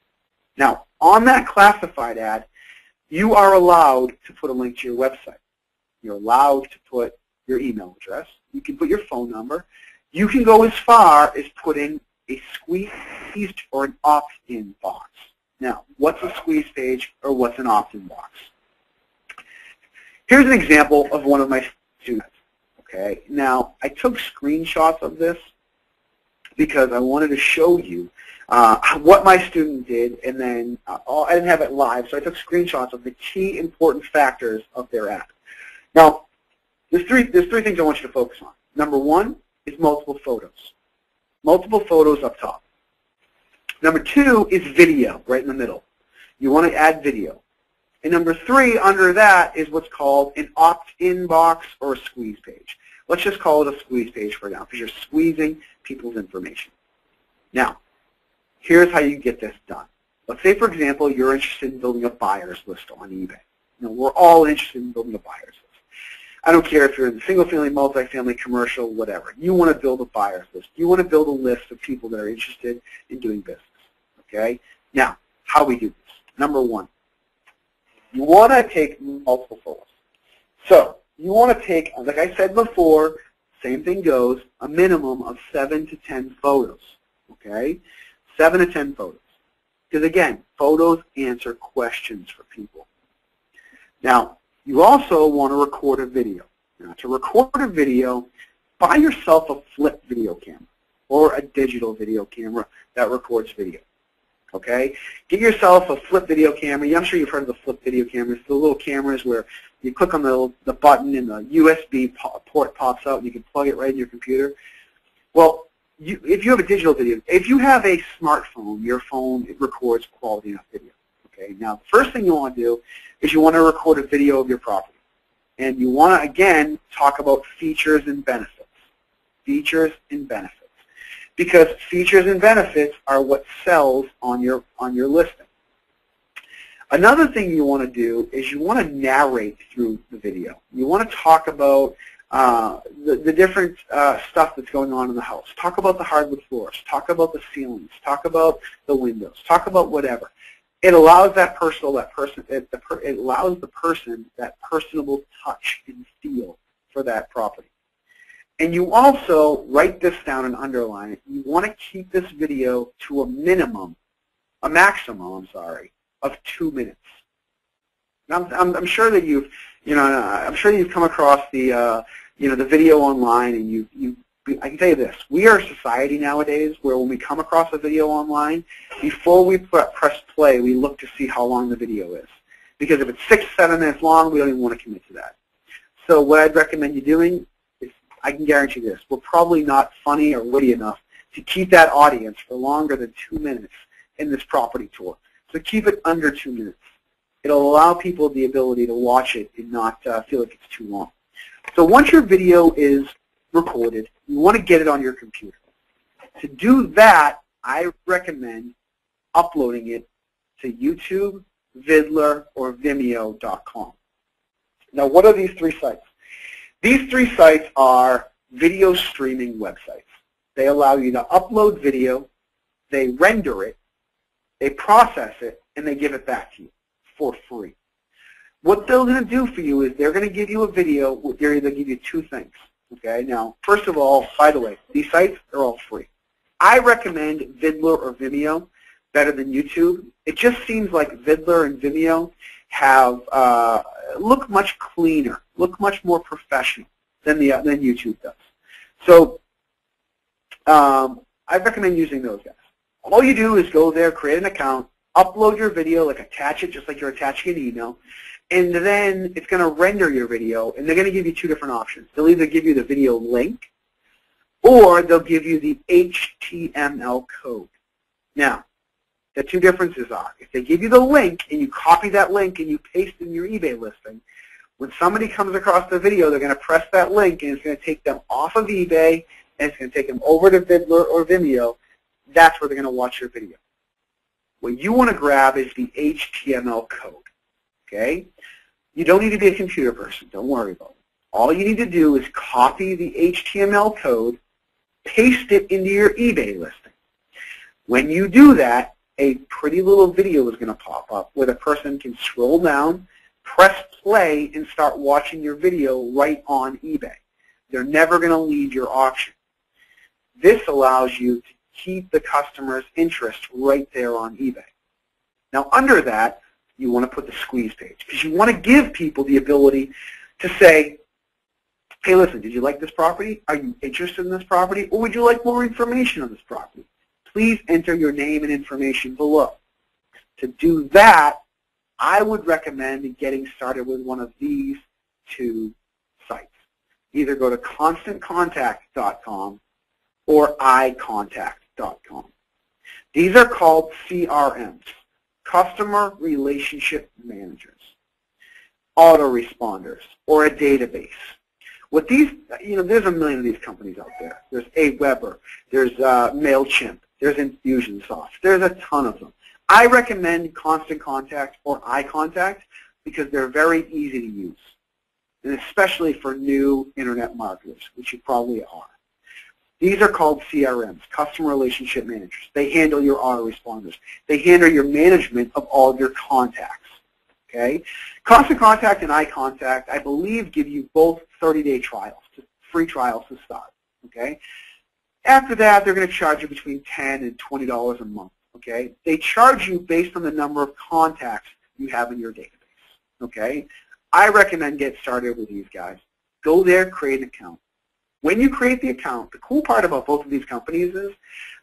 Now, on that classified ad, you are allowed to put a link to your website. You're allowed to put your email address. You can put your phone number. You can go as far as putting a squeezed or an opt-in box. Now, what's a squeeze page or what's an opt-in box? Here's an example of one of my students. Okay. Now, I took screenshots of this because I wanted to show you what my student did, and then I didn't have it live, so I took screenshots of the key important factors of their ad. Now, there's three things I want you to focus on. Number one is multiple photos. Multiple photos up top. Number two is video, right in the middle. You want to add video. And number three, under that, is what's called an opt-in box or a squeeze page. Let's just call it a squeeze page for now, because you're squeezing people's information. Now, here's how you get this done. Let's say, for example, you're interested in building a buyer's list on eBay. We're all interested in building a buyer's list. I don't care if you're in the single-family, multifamily, commercial, whatever. You want to build a buyer's list. You want to build a list of people that are interested in doing business. Okay? Now, how we do this. Number one, you want to take multiple photos. So, you want to take, like I said before, same thing goes, a minimum of 7 to 10 photos. Okay? 7 to 10 photos. Because again, photos answer questions for people. Now, you also want to record a video. Now, to record a video, buy yourself a flip video camera or a digital video camera that records video. Okay? Get yourself a flip video camera. I'm sure you've heard of the flip video cameras. The little cameras where you click on the button and the USB port pops out and you can plug it right in your computer. Well, if you have a digital video, if you have a smartphone, your phone, it records quality enough video. Okay? Now, the first thing you want to do is you want to record a video of your property. And you want to, again, talk about features and benefits. Features and benefits. Because features and benefits are what sells on your listing. Another thing you want to do is you want to narrate through the video. You want to talk about the different stuff that's going on in the house. Talk about the hardwood floors. Talk about the ceilings. Talk about the windows. Talk about whatever. It allows it allows the person that personable touch and feel for that property. And you also write this down and underline it. You want to keep this video to a maximum, of 2 minutes. Now, I'm sure that I'm sure you've come across the, the video online, and you've I can tell you this, we are a society nowadays where when we come across a video online, before we press play, we look to see how long the video is. Because if it's 6, 7 minutes long, we don't even want to commit to that. So what I'd recommend you doing is, I can guarantee this, we're probably not funny or witty enough to keep that audience for longer than 2 minutes in this property tour. So keep it under 2 minutes. It'll allow people the ability to watch it and not feel like it's too long. So once your video is recorded, you want to get it on your computer. To do that, I recommend uploading it to YouTube, Vidler, or Vimeo.com. Now, what are these 3 sites? These 3 sites are video streaming websites. They allow you to upload video, they render it, they process it, and they give it back to you for free. What they're going to do for you is they're going to give you a video, they're going to give you 2 things. Okay, now, first of all, by the way, these sites are all free. I recommend Vidler or Vimeo better than YouTube. It just seems like Vidler and Vimeo have look much cleaner, look much more professional than YouTube does. So I recommend using those guys. All you do is go there, create an account, upload your video, like attach it just like you're attaching an email, and then it's going to render your video, and they're going to give you 2 different options. They'll either give you the video link, or they'll give you the HTML code. Now, the 2 differences are, if they give you the link, and you copy that link and you paste it in your eBay listing, when somebody comes across the video, they're going to press that link, and it's going to take them off of eBay, and it's going to take them over to Vidler or Vimeo. That's where they're going to watch your video. What you want to grab is the HTML code. Okay? You don't need to be a computer person. Don't worry about it. All you need to do is copy the HTML code, paste it into your eBay listing. When you do that, a pretty little video is going to pop up where the person can scroll down, press play, and start watching your video right on eBay. They're never going to leave your auction. This allows you to keep the customer's interest right there on eBay. Now, under that, you want to put the squeeze page because you want to give people the ability to say, hey, listen, did you like this property? Are you interested in this property? Or would you like more information on this property? Please enter your name and information below. To do that, I would recommend getting started with one of these 2 sites. Either go to ConstantContact.com or iContact.com. These are called CRMs, Customer Relationship Managers, autoresponders, or a database. What these, there's a million of these companies out there. There's Aweber, there's MailChimp, there's Infusionsoft. There's a ton of them. I recommend Constant Contact or iContact because they're very easy to use, and especially for new internet marketers, which you probably are. These are called CRMs, Customer Relationship Managers. They handle your autoresponders. They handle your management of all of your contacts. Okay? Constant Contact and iContact, I believe, give you both 30-day trials, free trials to start. Okay? After that, they're going to charge you between $10 and $20 a month. Okay? They charge you based on the number of contacts you have in your database. Okay? I recommend get started with these guys. Go there, create an account. When you create the account, the cool part about both of these companies is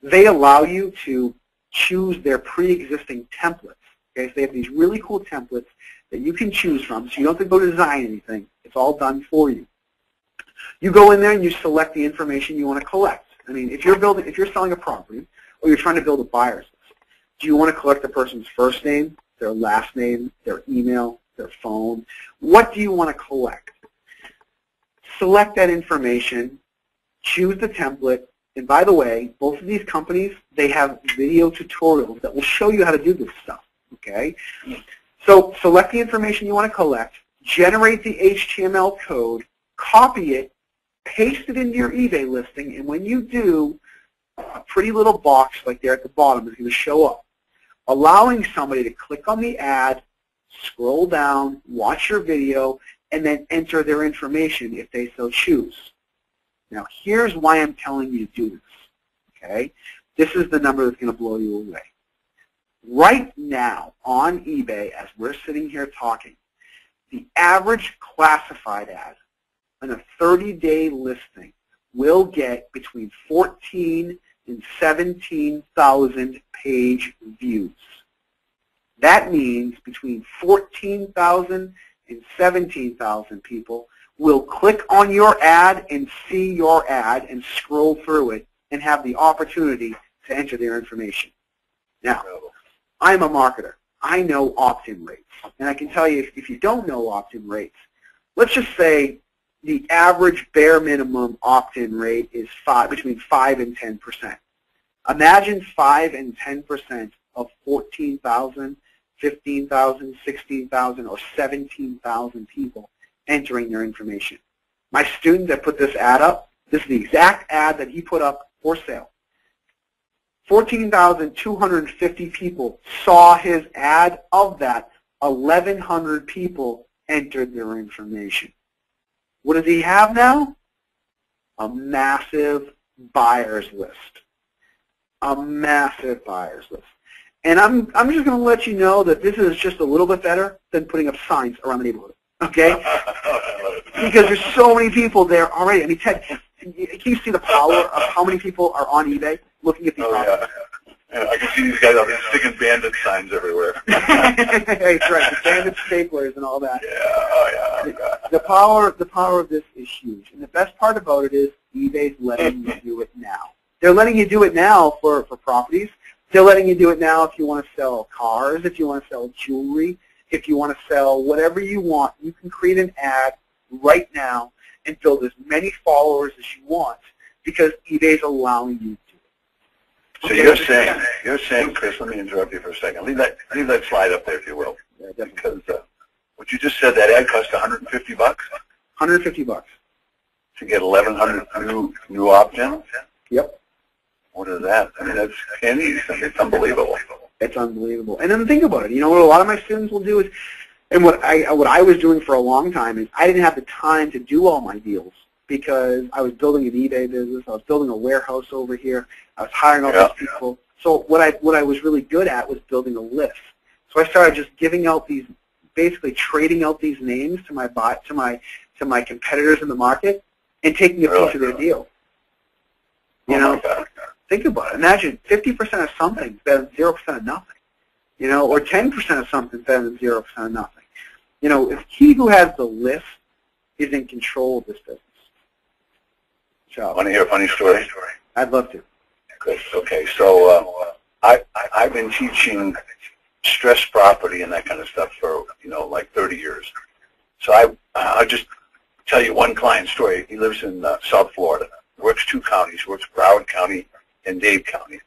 they allow you to choose their pre-existing templates. Okay, so they have these really cool templates that you can choose from, so you don't have to go design anything. It's all done for you. You go in there and you select the information you want to collect. I mean, if you're selling a property or you're trying to build a buyer's list, do you want to collect the person's first name, their last name, their email, their phone? What do you want to collect? Select that information, choose the template, and by the way, both of these companies, they have video tutorials that will show you how to do this stuff, okay? So select the information you want to collect, generate the HTML code, copy it, paste it into your eBay listing, and when you do, a pretty little box like there at the bottom is going to show up, allowing somebody to click on the ad, scroll down, watch your video, and then enter their information if they so choose. Now, here's why I'm telling you to do this, okay? This is the number that's going to blow you away. Right now on eBay, as we're sitting here talking, the average classified ad on a 30-day listing will get between 14 and 17,000 page views. That means between 14,000 and 17,000 people will click on your ad and see your ad and scroll through it and have the opportunity to enter their information. Now, I'm a marketer. I know opt-in rates. And I can tell you, if you don't know opt-in rates, let's just say the average bare minimum opt-in rate is between 5 and 10%. Imagine 5 and 10% of 14,000, 15,000, 16,000, or 17,000 people entering their information. My student that put this ad up, this is the exact ad that he put up for sale. 14,250 people saw his ad. Of that, 1,100 people entered their information. What does he have now? A massive buyer's list. A massive buyer's list. And I'm just going to let you know that this is just a little bit better than putting up signs around the neighborhood. Okay? Because there's so many people there already. I mean, Ted, can you see the power of how many people are on eBay looking at these properties? Yeah, I can see these guys out there sticking bandit signs everywhere. That's right, the bandit staplers and all that. Yeah, oh yeah. The power of this is huge. And the best part about it is eBay's letting you do it now. They're letting you do it now for properties. They're letting you do it now if you want to sell cars, if you want to sell jewelry, if you want to sell whatever you want. You can create an ad right now and build as many followers as you want because eBay's allowing you to. So you're saying, Chris, let me interrupt you for a second. Leave that slide up there, if you will. Yeah, definitely. Because what you just said, that ad cost $150. $150 to get 1,100 new opt-ins. Yep. What is that? I mean, that's pennies. It's unbelievable. It's unbelievable. And then think about it. You know what a lot of my students will do is, and what I was doing for a long time is I didn't have the time to do all my deals because I was building an eBay business. I was building a warehouse over here. I was hiring all these people. So what I was really good at was building a list. So I started just giving out these, basically trading out these names to my competitors in the market and taking a piece of their deal. You know, think about it. Imagine 50% of something is better than 0% of nothing. You know, or 10% of something is better than 0% of nothing. You know, if he who has the list is in control of this business. So, Want to hear a funny story? I'd love to. Good. Okay, so I've been teaching stressed property and that kind of stuff for, like 30 years. So I'll just tell you one client story. He lives in South Florida, works 2 counties, works Broward County and Dade County,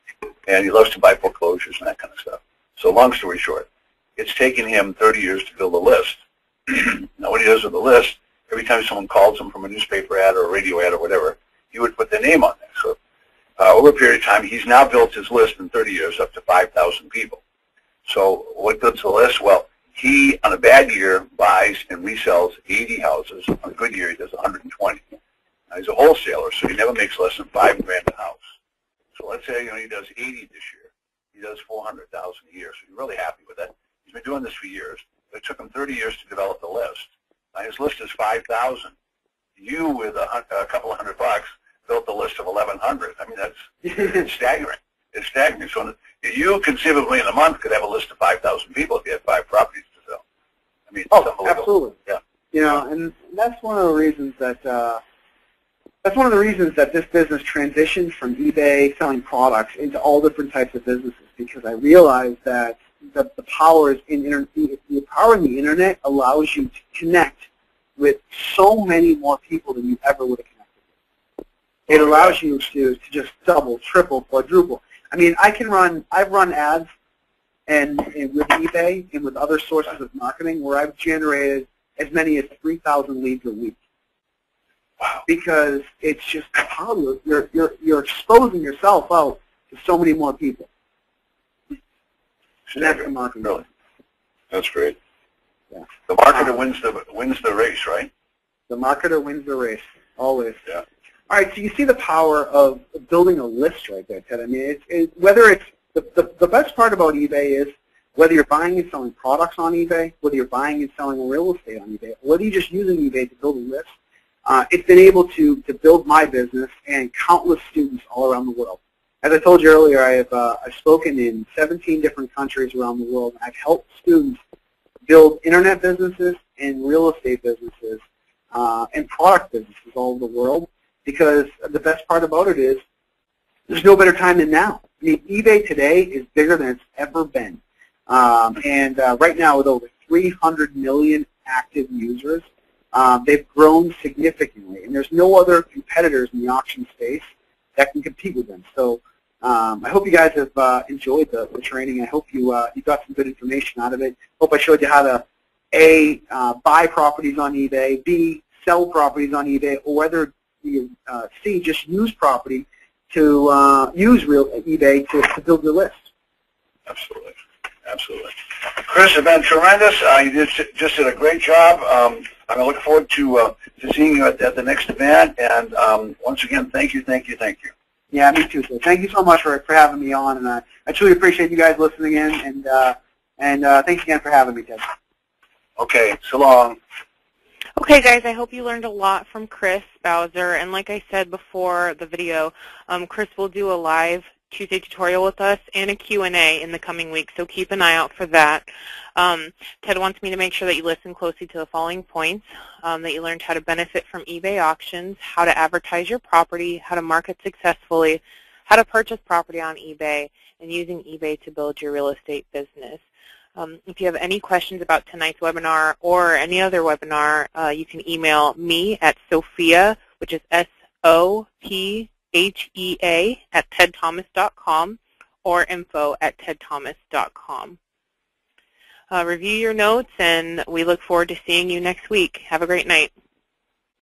and he loves to buy foreclosures and that kind of stuff. So long story short, it's taken him 30 years to build a list. Now what he does with the list, every time someone calls him from a newspaper ad or a radio ad or whatever, he would put their name on there. So over a period of time, he's now built his list in 30 years up to 5,000 people. So what builds the list? Well, he, on a bad year, buys and resells 80 houses. On a good year, he does 120. Now, he's a wholesaler, so he never makes less than $5 grand a house. So let's say he does 80 this year. He does 400,000 a year, so he's really happy with that. He's been doing this for years. It took him 30 years to develop the list. Now, his list is 5,000. You, with a couple of $100, built the list of 1,100. I mean, that's it's staggering. It's staggering. So you conceivably in a month could have a list of 5,000 people if you had 5 properties to sell. I mean, oh, absolutely. Yeah. You know, and that's one of the reasons that this business transitioned from eBay selling products into all different types of businesses, because I realized that the power is the power in the internet allows you to connect with so many more people than you ever would have connected with. It allows you to just double, triple, quadruple. I mean, I've run ads and with eBay and with other sources of marketing where I've generated as many as 3,000 leads a week. Wow. Because it's just how you're exposing yourself out to so many more people. And that's the marketing. Really? That's great. Yeah. The marketer wins the race, right? The marketer wins the race, always. Yeah. All right, so you see the power of building a list right there, Ted. I mean, whether it's the best part about eBay is whether you're buying and selling products on eBay, whether you're buying and selling real estate on eBay, whether you're just using eBay to build a list, it's been able to build my business and countless students all around the world. As I told you earlier, I've spoken in 17 different countries around the world, and I've helped students build internet businesses and real estate businesses and product businesses all over the world, because the best part about it is there's no better time than now. I mean, eBay today is bigger than it's ever been. Right now, with over 300 million active users, they've grown significantly, and there's no other competitors in the auction space that can compete with them. So I hope you guys have enjoyed the training. I hope you got some good information out of it. Hope I showed you how to A, buy properties on eBay, B, sell properties on eBay, or whether you C, just use property to use eBay to build your list. Absolutely. Absolutely. Chris, it's been tremendous. You just did a great job. I'm looking forward to seeing you at the next event. And once again, thank you, thank you, thank you. Yeah, me too. So thank you so much for having me on, and I truly appreciate you guys listening in. And thanks again for having me, Ted. Okay, so long. Okay, guys, I hope you learned a lot from Chris Bowser. And like I said before the video, Chris will do a live Tuesday tutorial with us and a Q&A in the coming weeks, so keep an eye out for that. Ted wants me to make sure that you listen closely to the following points, that you learned how to benefit from eBay auctions, how to advertise your property, how to market successfully, how to purchase property on eBay, and using eBay to build your real estate business. If you have any questions about tonight's webinar or any other webinar, you can email me at Sophia, which is SOPHEA at Ted.Thomas.com, or info@Ted.Thomas.com. Review your notes, and we look forward to seeing you next week. Have a great night.